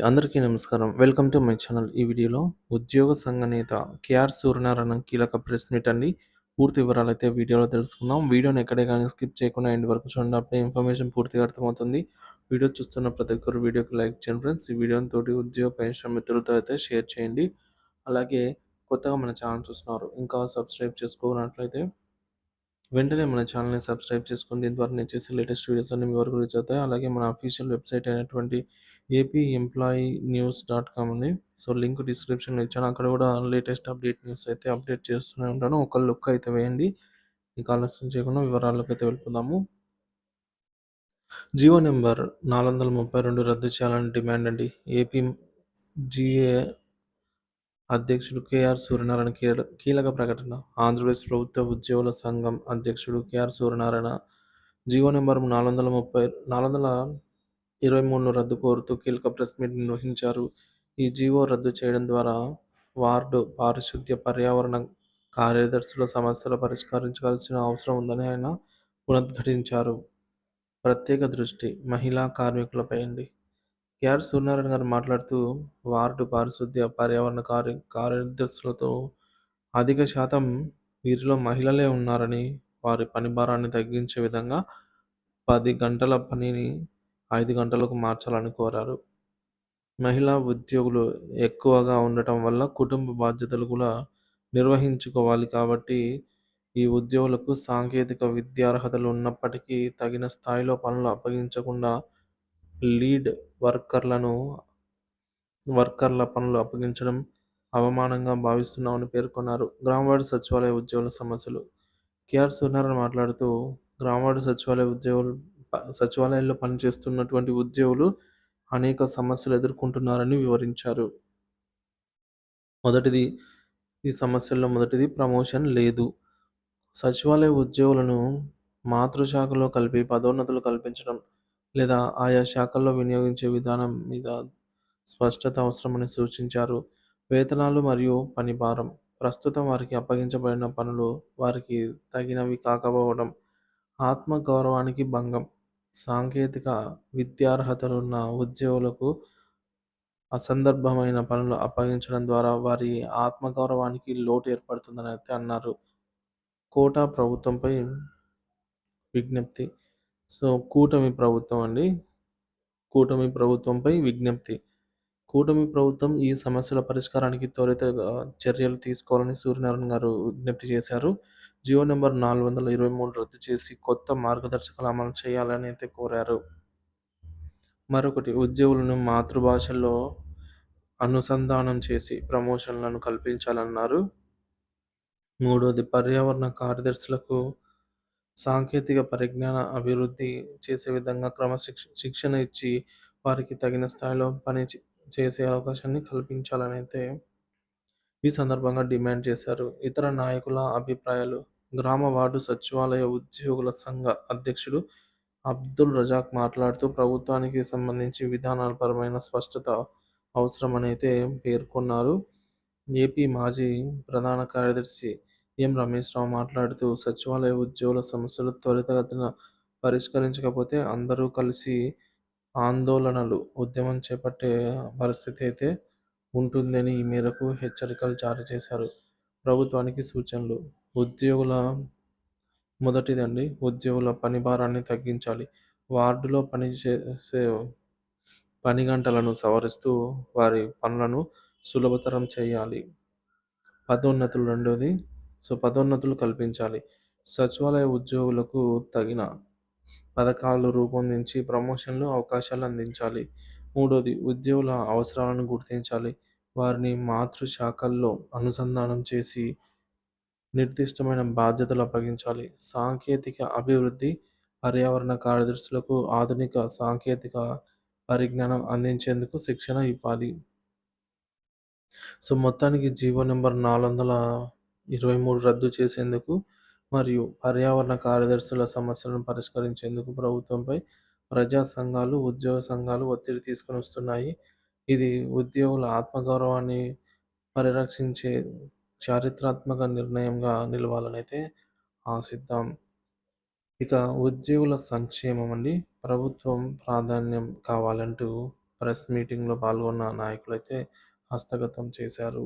అందరికీ నమస్కారం. Welcome to my channel. ఈ వీడియోలో ఉద్యోగ సంఘ నేత కేఆర్ సూర్యనారాయణ కీలక ప్రెస్ మీట్ అండి. పూర్తి వివరాలైతే వీడియోలో తెలుసుకుందాం. వీడియోని ఎక్కడే గానీ స్కిప్ చేయకుండా ఎండ్ వరకు చూడండి. అప్పుడే ఇన్ఫర్మేషన్ పూర్తిగా అర్థమవుతుంది. వీడియో చూస్తున్న ప్రతి ఒక్కరు వీడియోకి లైక్ చేయండి ఫ్రెండ్స్. ఈ వీడియోని తోటి ఉద్యోగ పెన్షన్ మిత్రులతో అయితే షేర్ చేయండి. అలాగే కొత్తగా మన ఛానల్ చూస్తున్నారు. ఇంకా సబ్స్క్రైబ్ చేసుకోనట్లయితే వెంటనే మన ఛానల్‌ని సబ్స్క్రైబ్ చేసుకొని దీని ద్వారా నేను చేసే లేటెస్ట్ వీడియోస్ అన్నీ మీ వరకు రీచ్ అవుతాయి. అలాగే మన అఫీషియల్ వెబ్‌సైట్ అయినటువంటి ఏపీఎంప్లాయీన్యూస్.కామ్ ఉంది. సో, లింక్ డిస్క్రిప్షన్‌లో ఇచ్చాను. అక్కడ కూడా లేటెస్ట్ అప్డేట్ న్యూస్ అయితే అప్డేట్ చేస్తూనే ఉంటాను. ఒక లుక్ అయితే వేయండి. ఇక ఆలస్యం చేయకుండా వివరాల్లోకైతే వెళ్ళిపోదాము. జీవో నంబర్ 432 రద్దు చేయాలని డిమాండ్ అండి. ఏపీ జీఏ అధ్యక్షుడు కేఆర్ సూర్యనారాయణ కీలక ప్రకటన. ఆంధ్రప్రదేశ్ ప్రభుత్వ ఉద్యోగుల సంఘం అధ్యక్షుడు కేఆర్ సూర్యనారాయణ జీవో నెంబర్ 423ను రద్దు కోరుతూ కీలక ప్రెస్ మీట్ నిర్వహించారు. ఈ జీవో రద్దు చేయడం ద్వారా వార్డు పారిశుద్ధ్య పర్యావరణ కార్యదర్శుల సమస్యలు పరిష్కరించాల్సిన అవసరం ఉందని ఆయన పునరుద్ఘాటించారు. ప్రత్యేక దృష్టి మహిళా కార్మికులపై అండి. కేఆర్ సూర్యనారాయణ గారు మాట్లాడుతూ, వార్డు పారిశుద్ధ్య పర్యావరణ కార్యదర్శులతో అధిక శాతం వీరిలో మహిళలే ఉన్నారని, వారి పని భారాన్ని తగ్గించే విధంగా 10 గంటల పనిని 5 గంటలకు మార్చాలని కోరారు. మహిళా ఉద్యోగులు ఎక్కువగా ఉండటం వల్ల కుటుంబ బాధ్యతలు కూడా నిర్వహించుకోవాలి కాబట్టి, ఈ ఉద్యోగులకు సాంకేతిక విద్యార్హతలు ఉన్నప్పటికీ తగిన స్థాయిలో పనులు అప్పగించకుండా లీడ్ వర్కర్ల పనులు అప్పగించడం అవమానంగా భావిస్తున్నామని పేర్కొన్నారు. గ్రామవార్డు సచివాలయ ఉద్యోగుల సమస్యలు. కేఆర్ సూర్యనారాయణ మాట్లాడుతూ, గ్రామవార్డు సచివాలయాల్లో పనిచేస్తున్నటువంటి ఉద్యోగులు అనేక సమస్యలు ఎదుర్కొంటున్నారని వివరించారు. మొదటిది ఈ సమస్యల్లో మొదటిది ప్రమోషన్ లేదు. సచివాలయ ఉద్యోగులను మాతృశాఖలో కలిపి పదోన్నతులు కల్పించడం లేదా ఆయా శాఖల్లో వినియోగించే విధానం మీద స్పష్టత అవసరమని సూచించారు. వేతనాలు మరియు పని భారం. ప్రస్తుతం వారికి అప్పగించబడిన పనులు వారికి తగినవి కాకపోవడం, ఆత్మగౌరవానికి భంగం. సాంకేతిక విద్యార్హతలున్న ఉద్యోగులకు అసందర్భమైన పనులు అప్పగించడం ద్వారా వారి ఆత్మగౌరవానికి లోటు ఏర్పడుతుందని అయితే అన్నారు. కోటా ప్రభుత్వంపై విజ్ఞప్తి. సో, కూటమి ప్రభుత్వం అండి. కూటమి ప్రభుత్వంపై విజ్ఞప్తి. కూటమి ప్రభుత్వం ఈ సమస్యల పరిష్కారానికి త్వరితగా చర్యలు తీసుకోవాలని సూర్యనారాయణ గారు విజ్ఞప్తి చేశారు. జియో నంబర్ 423 రద్దు చేసి కొత్త మార్గదర్శకాలు అమలు చేయాలని అయితే కోరారు. మరొకటి ఉద్యోగులను మాతృభాషల్లో అనుసంధానం చేసి ప్రమోషన్లను కల్పించాలన్నారు. మూడోది పర్యావరణ కార్యదర్శులకు సాంకేతిక పరిజ్ఞాన అభివృద్ధి చేసే విధంగా శిక్షణ ఇచ్చి వారికి తగిన స్థాయిలో చేసే అవకాశాన్ని కల్పించాలని అయితే ఈ సందర్భంగా డిమాండ్ చేశారు. ఇతర నాయకుల అభిప్రాయాలు. గ్రామ వార్డు సచివాలయ ఉద్యోగుల సంఘ అధ్యక్షుడు అబ్దుల్ రజాక్ మాట్లాడుతూ ప్రభుత్వానికి సంబంధించి విధానపరమైన స్పష్టత అవసరమని అయితే పేర్కొన్నారు. ఏపీ మాజీ ప్రధాన కార్యదర్శి ఎం రమేష్ రావు మాట్లాడుతూ సచివాలయ ఉద్యోగుల సమస్యలు త్వరితగతిన పరిష్కరించకపోతే అందరూ కలిసి ఉద్యమం చేపట్టే పరిస్థితి అయితే ఉంటుందని ఈ మేరకు హెచ్చరికలు జారీ చేశారు. ప్రభుత్వానికి సూచనలు. ఉద్యోగుల పని భారాన్ని తగ్గించాలి. వార్డులో పనిచేసే పని గంటలను సవరిస్తూ వారి పనులను సులభతరం చేయాలి. పదోన్నతులు రెండోది. పదోన్నతులు కల్పించాలి. సచివాలయ ఉద్యోగులకు తగిన పథకాలు రూపొందించి ప్రమోషన్లు అవకాశాలు అందించాలి. మూడోది ఉద్యోగుల అవసరాలను గుర్తించాలి. వారిని మాతృశాఖల్లో అనుసంధానం చేసి నిర్దిష్టమైన బాధ్యతలు అప్పగించాలి. సాంకేతిక అభివృద్ధి. పర్యావరణ కార్యదర్శులకు ఆధునిక సాంకేతిక పరిజ్ఞానం అందించేందుకు శిక్షణ ఇవ్వాలి. మొత్తానికి జీవో నెంబర్ 423 రద్దు చేసేందుకు మరియు పర్యావరణ కార్యదర్శుల సమస్యలను పరిష్కరించేందుకు ప్రభుత్వంపై ప్రజా సంఘాలు, ఉద్యోగ సంఘాలు ఒత్తిడి తీసుకొని వస్తున్నాయి. ఇది ఉద్యోగుల ఆత్మగౌరవాన్ని పరిరక్షించే చారిత్రాత్మక నిర్ణయంగా నిలవాలనైతే ఆశిద్దాం. ఇక ఉద్యోగుల సంక్షేమం అండి. ప్రభుత్వం ప్రాధాన్యం కావాలంటూ ప్రెస్ మీటింగ్‌లో పాల్గొన్న నాయకులైతే హస్తగతం చేశారు.